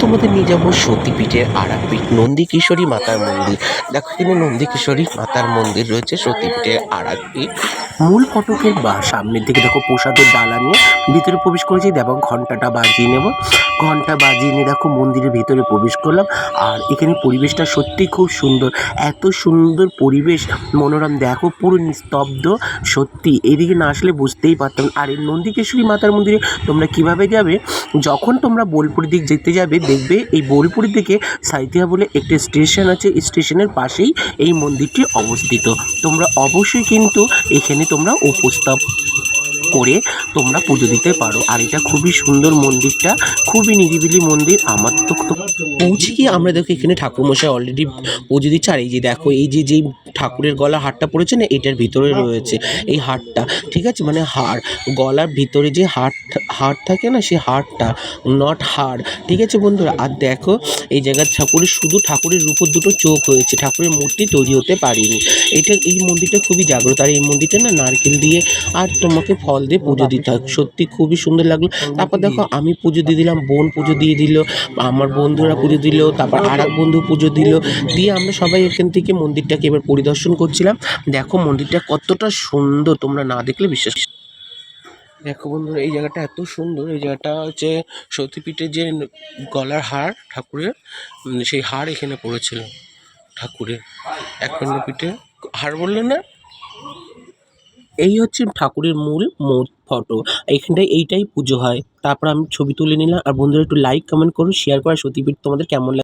তোমাদের নিয়ে যাবো সতীপীঠের আরাপীঠ নন্দীকেশ্বরী মাতার মন্দির। দেখো এখানে নন্দীকেশ্বরী মাতার মন্দির রয়েছে সতীপীঠের আরাপীঠ। মূল ফটকের বা সামনের দিকে দেখো প্রসাদের ডালা নিয়ে ভিতরে প্রবেশ করেছি। দেখো ঘন্টাটা বাজিয়ে নেব, ঘন্টা বাজিয়ে নিয়ে দেখো মন্দিরের ভিতরে প্রবেশ করলাম। আর এখানে পরিবেশটা সত্যি খুব সুন্দর, এত সুন্দর পরিবেশ, মনোরম। দেখো পুরো নিস্তব্ধ, সত্যি এদিকে না আসলে বুঝতেই পারতাম। আর এই নন্দীকেশ্বরী মাতার মন্দিরে তোমরা কিভাবে যাবে, যখন তোমরা বোলপুরের দিক যেতে যাবে দেখবে এই বোলপুরের দিকে সাঁইথিয়া বলে একটি স্টেশন আছে, স্টেশনের পাশেই এই মন্দিরটি অবস্থিত। তোমরা অবশ্যই কিন্তু এখানে তোমরা উপস্থাপ করে তোমরা পুজো দিতে পারো। আর এটা খুবই সুন্দর মন্দিরটা, খুবই নিরিবিলি মন্দির। আমার তো পৌঁছে গিয়ে আমরা দেখো এখানে ঠাকুরমশাই অলরেডি পুজো দিচ্ছে। আর এই যে দেখো এই যে যেই ঠাকুরের গলা হারটা পড়েছে না, এটার ভিতরে রয়েছে এই হারটা, ঠিক আছে, মানে হার, গলার ভিতরে যে হার থাকে না, সেই হারটা, নট হার, ঠিক আছে বন্ধুরা। আর দেখো এই জায়গার ঠাকুরের শুধু ঠাকুরের রূপর দুটো চোখ হয়েছে, ঠাকুরের মূর্তি তৈরি হতে পারেনি। এই মন্দিরটা খুবই জাগ্রত। আর এই মন্দিরটা না নারকেল দিয়ে আর তোমাকে ফল দিয়ে পুজো দিতে হয়, সত্যি খুবই সুন্দর লাগলো। তারপর দেখো আমি পুজো দিয়ে দিলাম, বোন পুজো দিয়ে দিল, আমার বন্ধুরা পুজো দিল, তারপর আর এক বন্ধু পুজো দিল, দিয়ে আমরা সবাই এখান থেকে মন্দিরটাকে এবার পরিদর্শন করছিলাম। দেখো মন্দিরটা কতটা সুন্দর, তোমরা না দেখলে বিশ্বাস। দেখো বন্ধুরা এই জায়গাটা এত সুন্দর, এই জায়গাটা হচ্ছে সতীপীঠের যে গলার হার ঠাকুরের, সেই হার এখানে পড়েছিল ঠাকুরের এক পিঠে হার, বললো না। এই হচ্ছে ঠাকুরের মূল ফটো, এইখানটায় এইটাই পুজো হয়। তারপর আমি ছবি তুলে নিলাম। আর বন্ধুরা একটু লাইক কমেন্ট করো, শেয়ার করো। সতীপীঠ তোমাদের কেমন লাগে।